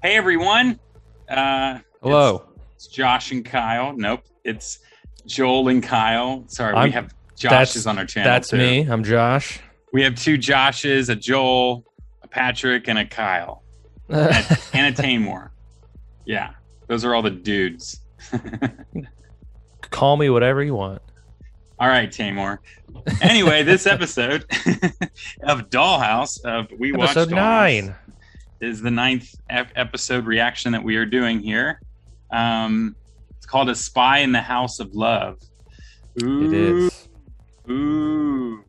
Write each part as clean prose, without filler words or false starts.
Hey everyone. Hello. It's Josh and Kyle. Nope, it's Joel and Kyle. Sorry, we have Joshes on our channel. That's too. me. I'm Josh. We have two Joshes, a Joel, a Patrick, and a Kyle, and a Tamor. Yeah, those are all the dudes. Call me whatever you want. All right, Tamor. Anyway, this episode of Dollhouse, We Watched Episode Dollhouse, 9. is the 9th episode reaction that we are doing here. It's called A Spy in the House of Love. Ooh. It is. Ooh.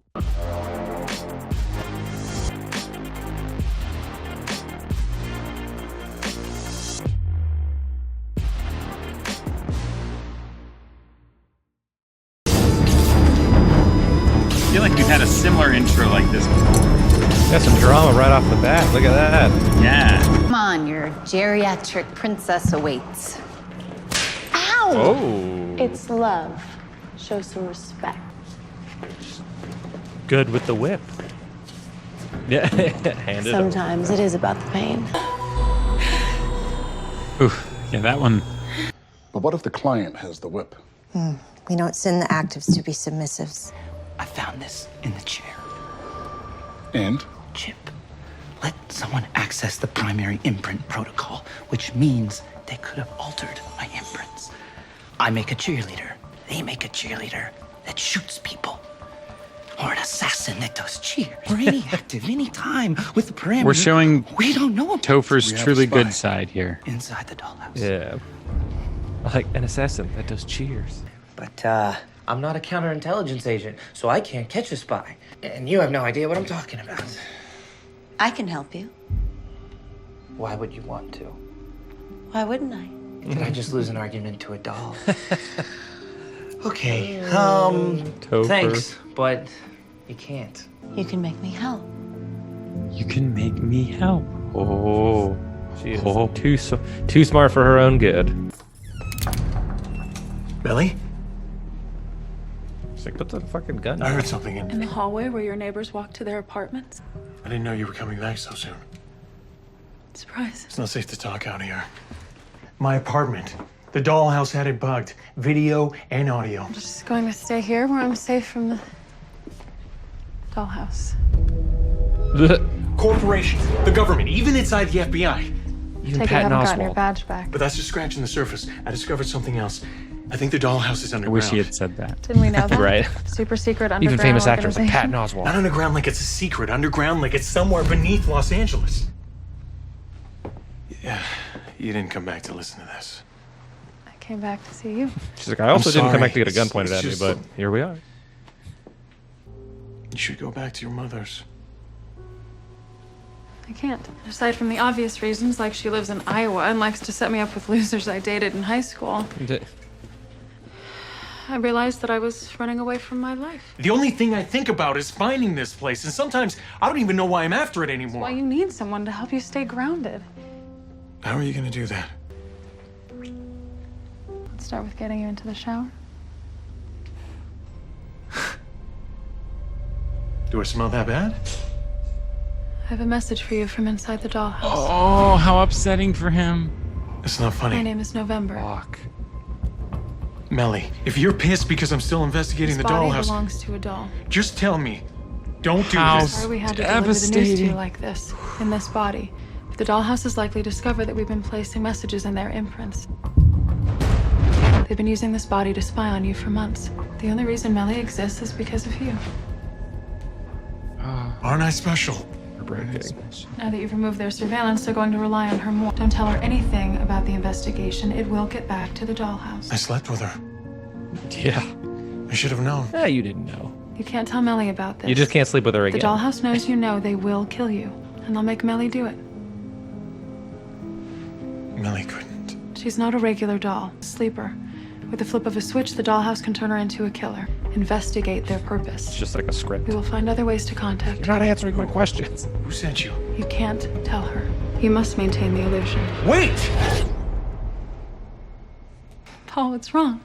I feel like we've had a similar intro like this before. Got some drama right off the bat. Look at that. Yeah. Come on, your geriatric princess awaits. Ow! Oh. It's love. Show some respect. Good with the whip. Yeah. Hand it over. Sometimes it is about the pain. Oof. Yeah, that one. But what if the client has the whip? We don't send the actives to be submissives. I found this in the chair. And? Chip. Let someone access the primary imprint protocol, which means they could have altered my imprints. I make a cheerleader. They make a cheerleader that shoots people. Or an assassin that does cheers. Or any active, any time with the parameter. We're showing we don't know about Topher's We have truly a spy. good side here. inside the dollhouse. Yeah. Like an assassin that does cheers. But, I'm not a counterintelligence agent, so I can't catch a spy. And you have no idea what I'm talking about. I can help you. Why would you want to? Why wouldn't I? Did I just lose an argument to a doll? Okay, Topher. thanks, but you can't. You can make me help. You can make me help. Oh. She is too smart for her own good. Mellie? She's like, put the fucking gun I down. heard something In the hallway where your neighbors walk to their apartments. I didn't know you were coming back so soon. Surprise. It's not safe to talk out here. My apartment. The dollhouse had it bugged. Video and audio. I'm just going to stay here where I'm safe from the dollhouse. Corporation, the government, even inside the FBI. Even Take it, Patton haven't gotten your Oswalt. badge back. But that's just scratching the surface. I discovered something else. I think the dollhouse is I underground. wish he had said that. Didn't we know that? Right. Super secret underground Even famous actors like organization. Patton Oswalt. Not underground like it's a secret. Underground like it's somewhere beneath Los Angeles. Yeah, you didn't come back to listen to this. I came back to see you. She's like, I also didn't come sorry. back to get a gun It's pointed at me, just- but here we are. You should go back to your mother's. I can't. Aside from the obvious reasons, like she lives in Iowa and likes to set me up with losers I dated in high school, I realized that I was running away from my life. The only thing I think about is finding this place, and sometimes I don't even know why I'm after it anymore. Why you need someone to help you stay grounded. How are you gonna do that? Let's start with getting you into the shower. Do I smell that bad? I have a message for you from inside the dollhouse. Oh, how upsetting for him. It's not funny. My name is November. Fuck. Mellie, if you're pissed because I'm still investigating This the body dollhouse, belongs to a doll. just tell me. Don't do How this. Sorry we had to deliver the news to you Devastating. like this, in this body. But the dollhouse has likely discovered that we've been placing messages in their imprints. They've been using this body to spy on you for months. The only reason Mellie exists is because of you. Aren't I special? Now that you've removed their surveillance, they're going to rely on her more. Don't tell her anything about the investigation. It will get back to the dollhouse. I slept with her. Yeah. I should have known. Yeah, you didn't know. You can't tell Mellie about this. You just can't sleep with her The again. dollhouse knows you know they will kill you, and they'll make Mellie do it. Mellie couldn't. She's not a regular doll, sleeper. With the flip of a switch, the dollhouse can turn her into a killer. Investigate their It's purpose. just like a script. We will find other ways to contact You're her. not answering my questions. Who sent you? You can't tell her. You must maintain the illusion. Wait! Paul, what's wrong?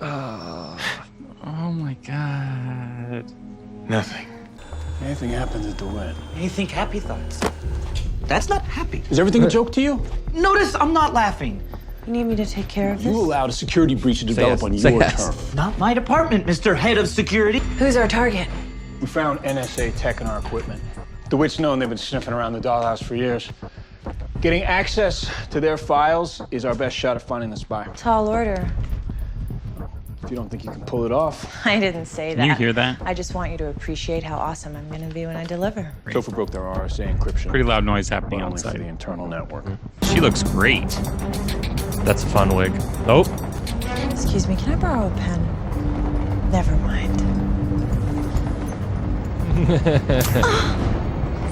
Oh my god. Nothing. Anything happens at the wed. You think happy thoughts. That's not happy. Is everything a joke to you? Notice I'm not laughing. You need me to take care of You this? allowed a security breach to develop on your term. Not my department, Mr. Head of Security. Who's our target? We found NSA tech in our equipment. The wit's known they've been sniffing around the Dollhouse for years. Getting access to their files is our best shot at finding the spy. Tall order. If you don't think you can pull it off. I didn't say that. Can you hear that? I just want you to appreciate how awesome I'm gonna be when I deliver. Topher broke their RSA encryption. Pretty loud noise happening But only for outside. the internal network. She looks great. That's a fun wig. Oh, Excuse me, can I borrow a pen? Never mind.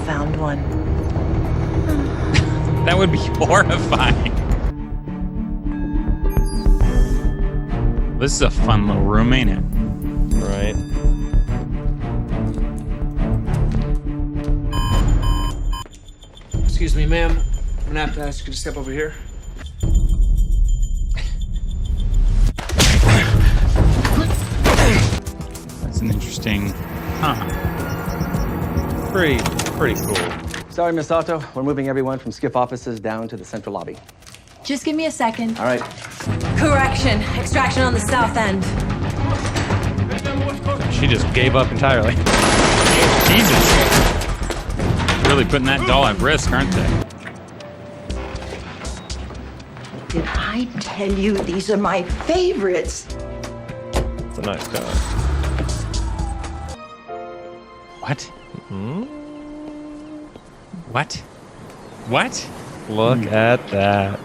Found one. That would be horrifying. This is a fun little room, ain't it? right. Excuse me, ma'am. I'm gonna have to ask you to step over here. That's an interesting. Pretty cool. Sorry, Miss Otto. We're moving everyone from skiff offices down to the central lobby. Just give me a second. All right. Correction. Extraction on the south end. She just gave up entirely. Jesus. Really putting that doll at risk, aren't they? Did I tell you these are my favorites? It's a nice guy. What? What? What? Look at that.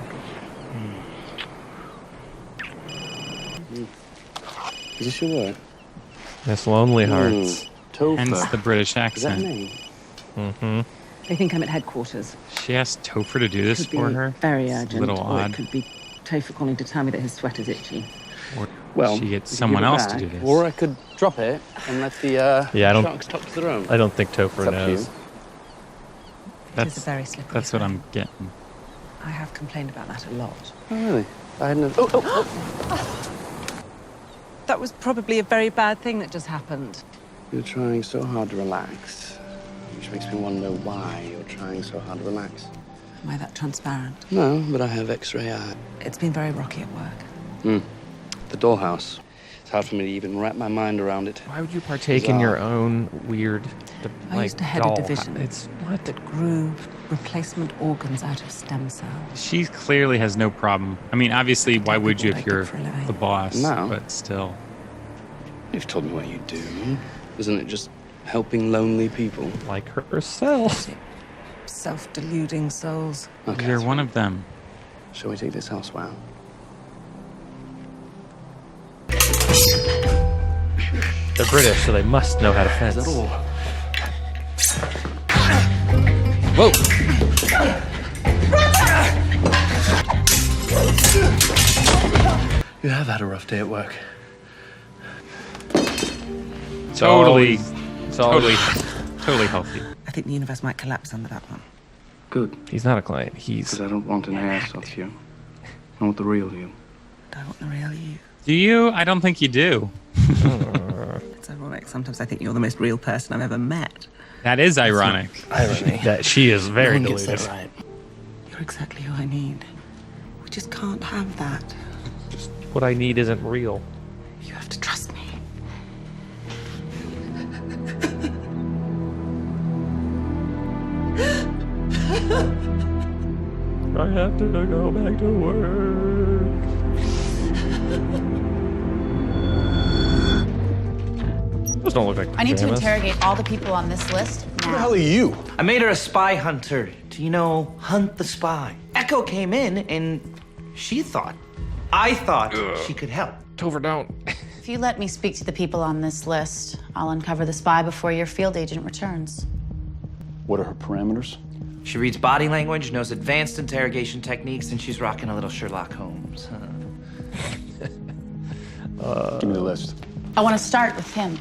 Is this your word? Miss Lonely Hearts. Hence the British accent. Mm-hmm. They think I'm at headquarters. She asked Topher to do this Could be for her? very It's urgent. a little or odd. it could be Topher calling to tell me that his sweater's itchy. Or Well, she gets you someone give it else to back, do this. Or I could drop it and let the Yeah, I don't. sharks talk to their own. I don't think Topher It's up to you. knows. It is a very slippery That's what slope. I'm getting. I have complained about that a lot. Oh, really? I hadn't. Oh. That was probably a very bad thing that just happened. You're trying so hard to relax, which makes me wonder why you're trying so hard to relax. Am I that transparent? No, but I have X-ray eye. It's been very rocky at work. The Dollhouse. It's hard for me to even wrap my mind around it. Why would you partake in your own weird, I used to head doll? a division It's what? that grew replacement organs out of stem cells. She clearly has no problem. I mean, obviously, why would you what I if did you're for a living. the boss? No. But still. You've told me what you do. Isn't it just helping lonely people? Like herself. Self-deluding souls. Okay, You're that's one fine. of them. Shall we take this elsewhere? They're British, so they must know how to fence. Is that all? Whoa! You have had a rough day at work. Totally Totally. healthy. I think the universe might collapse under that one. Good. He's not a client. Because He's. I don't want an airsoft you. I want the real you. I want the real you. Do you? I don't think you do. It's ironic. Sometimes I think you're the most real person I've ever met. That is ironic. Irony. That she is very No one gets deluded. that right. You're exactly who I need. We just can't have that. What I need isn't real. You have to trust me. I have to go back to work. Those don't look like I need to pajamas. interrogate all the people on this list Who the now. hell are you? I made her a spy hunter. Do you know, hunt the spy? Echo came in and I thought she could help. Topher, don't. If you let me speak to the people on this list, I'll uncover the spy before your field agent returns. What are her parameters? She reads body language, knows advanced interrogation techniques, and she's rocking a little Sherlock Holmes. Give me the list. I want to start with him.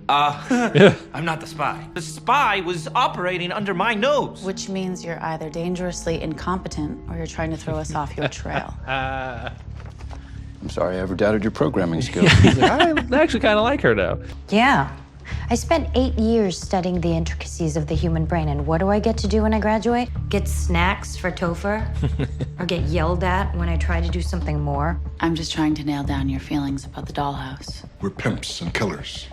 I'm not the spy. The spy was operating under my nose. Which means you're either dangerously incompetent or you're trying to throw us off your trail. I'm sorry I ever doubted your programming skills. I actually kind of like her now. Yeah. I spent 8 years studying the intricacies of the human brain, and what do I get to do when I graduate? Get snacks for Topher? Or get yelled at when I try to do something more? I'm just trying to nail down your feelings about the dollhouse. We're pimps and killers,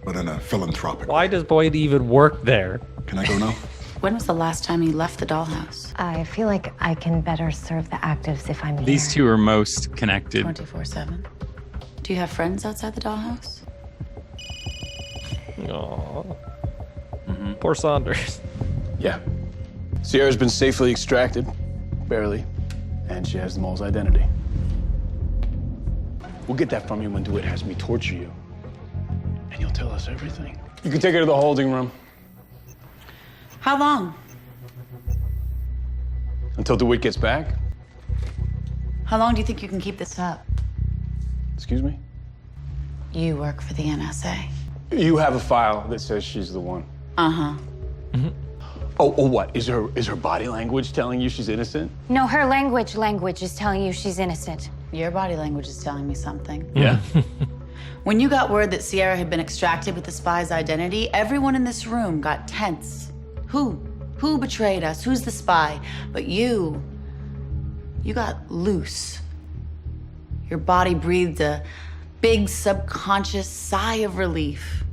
but in a philanthropic Why does Boyd even work there? Can I go now? When was the last time you left the dollhouse? I feel like I can better serve the actives if I'm here. These two are most connected. 24/7. Do you have friends outside the dollhouse? Aww. Poor Saunders. Yeah. Sierra's been safely extracted, barely, and she has the mole's identity. We'll get that from you when DeWitt has me torture you, and you'll tell us everything. You can take her to the holding room. How long? Until DeWitt gets back. How long do you think you can keep this up? Excuse me? You work for the NSA. You have a file that says she's the one. Uh-huh. Oh, what? Is her body language telling you she's innocent? No, her language is telling you she's innocent. Your body language is telling me something. Yeah. When you got word that Sierra had been extracted with the spy's identity, everyone in this room got tense. Who betrayed us? Who's the spy? But you got loose. Your body breathed a big subconscious sigh of relief.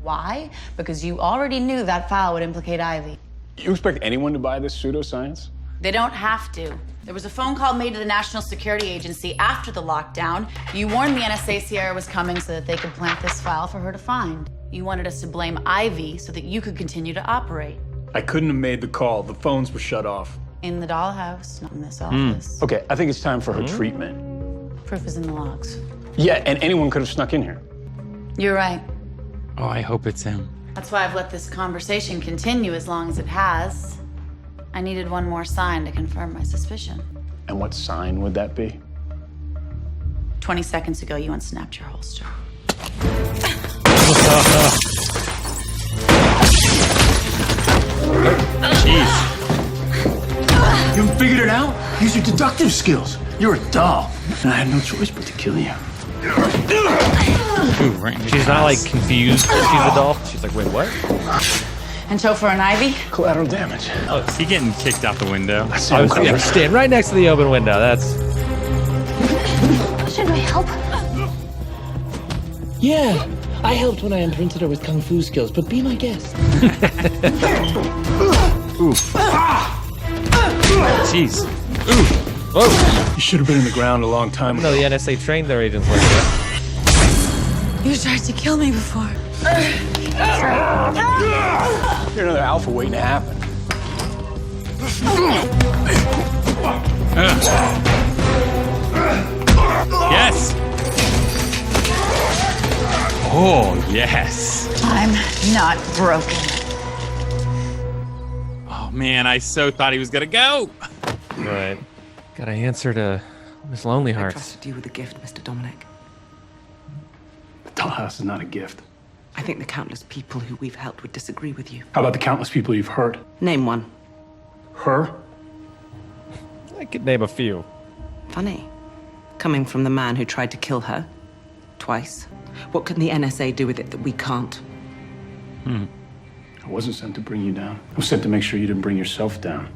Why? Because you already knew that file would implicate Ivy. You expect anyone to buy this pseudoscience? They don't have to. There was a phone call made to the National Security Agency after the lockdown. You warned the NSA Sierra was coming so that they could plant this file for her to find. You wanted us to blame Ivy so that you could continue to operate. I couldn't have made the call. The phones were shut off. In the dollhouse, not in this office. Okay, I think it's time for her treatment. Proof is in the logs. Yeah, and anyone could have snuck in here. You're right. Oh, I hope it's him. That's why I've let this conversation continue as long as it has. I needed one more sign to confirm my suspicion. And what sign would that be? 20 seconds ago, you unsnapped your holster. Jeez. You figured it out? Use your deductive skills. You're a doll, and I had no choice but to kill you. Ooh, right in the She's not eyes. like confused that she's a doll. She's like, wait, what? And Topher and Ivy? Collateral damage. Oh, is he getting kicked out the window? I was gonna stand right next to the open window. That's Should we help? Yeah, I helped when I imprinted her with kung fu skills, but be my guest. Oof. Jeez. Ooh. whoa. You should have been in the ground a long time ago. No, the NSA trained their agents like that. You tried to kill me before. You're another alpha waiting to happen. Yes. Oh, yes. I'm not broken. Oh, man, I so thought he was going to go. Right. Gotta answer to Miss Lonely I Hearts. trusted you with a gift, Mr. Dominic. The dollhouse is not a gift. I think the countless people who we've helped would disagree with you. How about the countless people you've hurt? Name one. Her? I could name a few. Funny. Coming from the man who tried to kill her. Twice. What can the NSA do with it that we can't? I wasn't sent to bring you down. I was sent to make sure you didn't bring yourself down.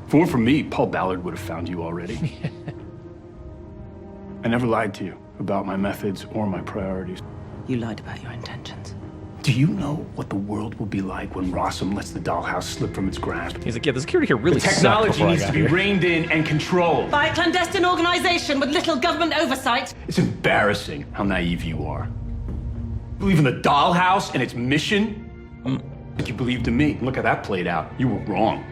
If it weren't for me, Paul Ballard would have found you already. I never lied to you about my methods or my priorities. You lied about your intentions. Do you know what the world will be like when Rossum lets the dollhouse slip from its grasp? He's like, yeah, the security here really The technology sucked before I needs to got be here. reined in and controlled. By a clandestine organization with little government oversight. It's embarrassing how naive you are. You believe in the dollhouse and its mission? Like you believed in me. Look how that played out. You were wrong.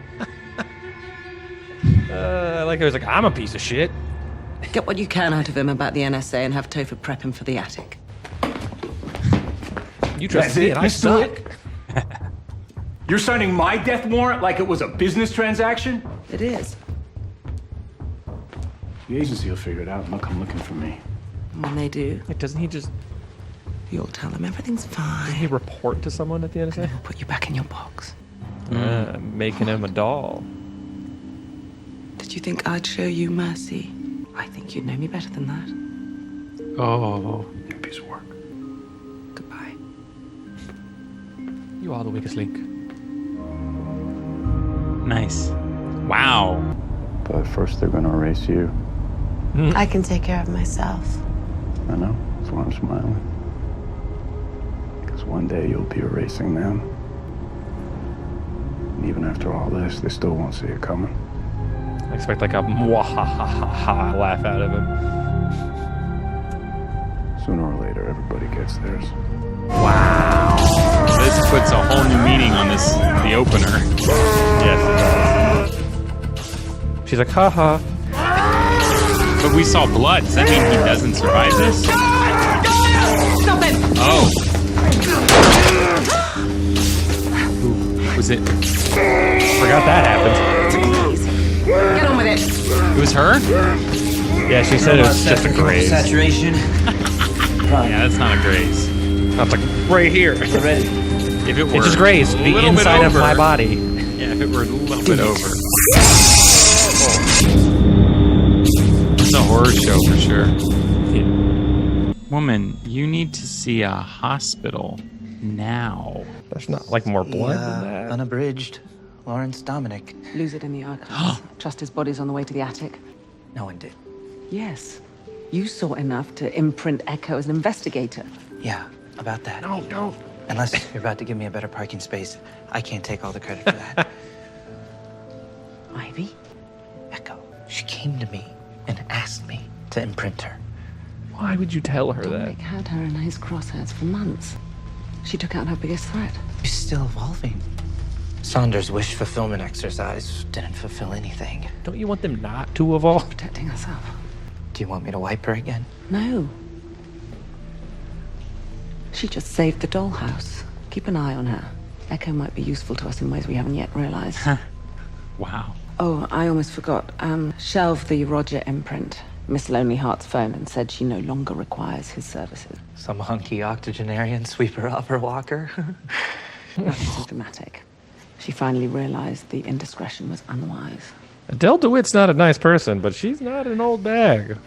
I like how he's like, I'm a piece of shit. Get what you can out of him about the NSA and have Topher prep him for the attic. You trust That's me it, and I Mr. suck. You're signing my death warrant like it was a business transaction? It is. The agency will figure it out and they'll come looking for me. And when they do, Like, doesn't he just you'll tell them everything's fine. he report to someone at the NSA? We'll put you back in your box. Making him a doll. Did you think I'd show you mercy? I think you'd know me better than that. Oh. You're a piece of work. Goodbye. You are the weakest link. Nice. Wow. But first they're gonna erase you. I can take care of myself. I know, that's why I'm smiling. Because one day you'll be erasing them. And even after all this, they still won't see it coming. I expect like a mwahahaha laugh out of him. Sooner or later, everybody gets theirs. Wow. This puts a whole new meaning on this, the opener. Yes, it does. She's like, haha. But we saw blood. Does that mean he doesn't survive this? Stop him! Oh. Was it? Forgot that happened. Get on with it. It was her? Yeah, she said it was just a graze. Saturation. Yeah, that's not a graze. That's like right here. If it were It's just graze, the little bit inside of over. my body. Yeah, if it were a little bit over. It's a horror show for sure. Yeah. Woman, you need to see a hospital now. There's not like more blood than that. Unabridged. Lawrence Dominic. Lose it in the archives. Trust his body's on the way to the attic. No one did. Yes. You saw enough to imprint Echo as an investigator. Yeah, about that. No, don't. Unless you're about to give me a better parking space, I can't take all the credit for that. Ivy? Echo. She came to me and asked me to imprint her. Why would you tell her that? Dominic had her in his crosshairs for months. She took out her biggest threat. She's still evolving. Saunders' wish fulfillment exercise didn't fulfill anything. Don't you want them not to evolve? Protecting herself. Do you want me to wipe her again? No. She just saved the dollhouse. Keep an eye on her. Echo might be useful to us in ways we haven't yet realized. Wow. Oh, I almost forgot. Shelve the Roger imprint. Miss Lonely Heart's phoned and said she no longer requires his services. Some hunky octogenarian sweep her off her walker? Nothing so dramatic. She finally realized the indiscretion was unwise. Adele DeWitt's not a nice person, but she's not an old bag.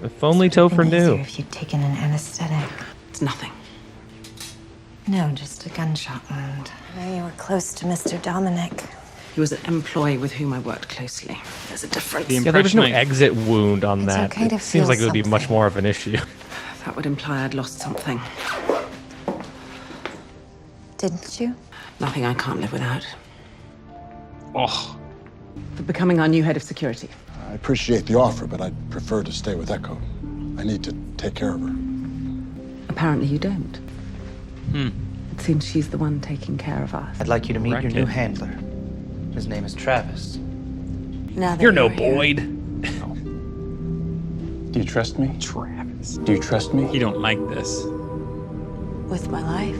If only Topher knew. If you'd taken an anesthetic. It's nothing. No, just a gunshot wound. You were close to Mr. Dominic. He was an employee with whom I worked closely. There's a difference. Yeah, there was no exit wound on that. okay to It seems feel like it would be much something. more of an issue. That would imply I'd lost something. Didn't you? Nothing I can't live without. Oh. For becoming our new head of security. I appreciate the offer, but I'd prefer to stay with Echo. I need to take care of her. Apparently you don't. It seems she's the one taking care of us. I'd like you to meet your Racket. new handler. His name is Travis. Now that You're no here. Boyd. Do you trust me? Travis. Do you trust me? You don't like this. With my life.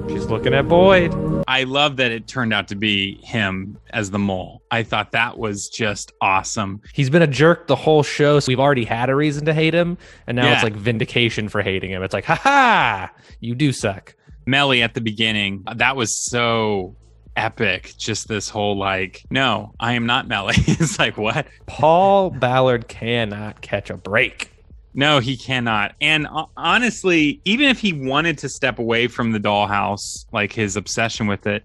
She's looking at Boyd. I love that it turned out to be him as the mole. I thought that was just awesome. He's been a jerk the whole show, so we've already had a reason to hate him, and now Yeah. it's like vindication for hating him. It's like, ha-ha, you do suck. Mellie at the beginning, that was so epic. Just this whole like, no, I am not Mellie. It's like, what? Paul Ballard cannot catch a break. No, he cannot. And honestly, even if he wanted to step away from the dollhouse, like his obsession with it,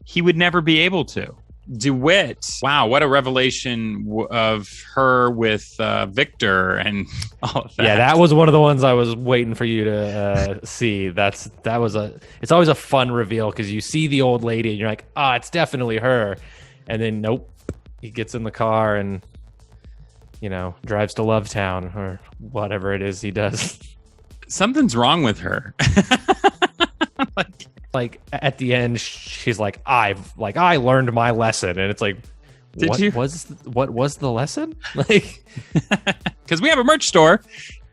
he would never be able to. DeWitt, wow, what a revelation of her with Victor and all of that. Yeah, that was one of the ones I was waiting for you to see. It's always a fun reveal because you see the old lady and you're like, it's definitely her. And then nope, he gets in the car and drives to Lovetown or whatever it is he does. Something's wrong with her. like at the end, she's like, I learned my lesson, and it's like, what was the lesson? Like, because we have a merch store,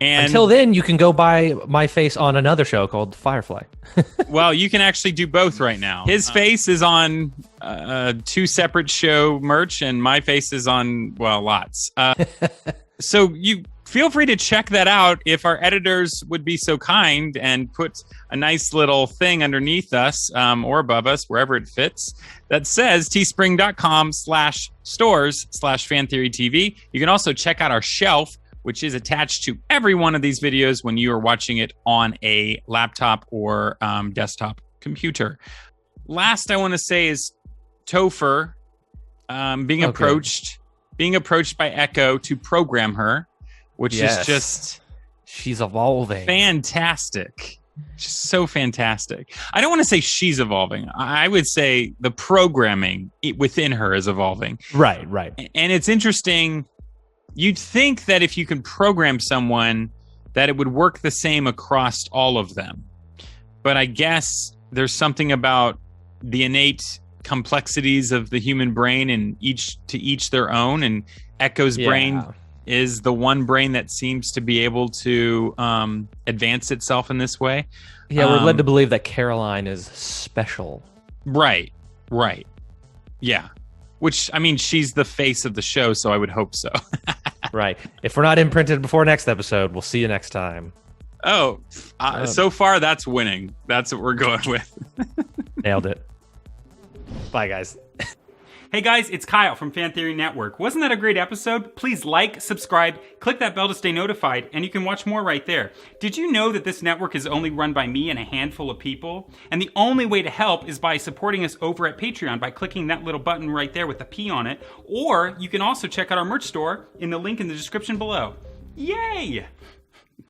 and until then, you can go buy my face on another show called Firefly. Well, you can actually do both right now. His face is on 2 separate show merch, and my face is on lots. So you feel free to check that out if our editors would be so kind and put a nice little thing underneath us or above us, wherever it fits, that says teespring.com/stores/fantheorytv. You can also check out our shelf, which is attached to every one of these videos when you are watching it on a laptop or desktop computer. last I want to say is Topher being approached by Echo to program her, which is just... She's evolving. Fantastic. Just so fantastic. I don't want to say she's evolving. I would say the programming within her is evolving. Right. And it's interesting. You'd think that if you can program someone, that it would work the same across all of them. But I guess there's something about the innate complexities of the human brain, and to each their own. And Echo's brain is the one brain that seems to be able to advance itself in this way. Yeah, we're led to believe that Caroline is special. Right. Yeah. Which, I mean, she's the face of the show, so I would hope so. Right. If we're not imprinted before next episode, we'll see you next time. So far, that's winning. That's what we're going with. Nailed it. Bye, guys. Hey guys, it's Kyle from Fan Theory Network. Wasn't that a great episode? Please like, subscribe, click that bell to stay notified, and you can watch more right there. Did you know that this network is only run by me and a handful of people? And the only way to help is by supporting us over at Patreon by clicking that little button right there with the P on it. Or you can also check out our merch store in the link in the description below. Yay!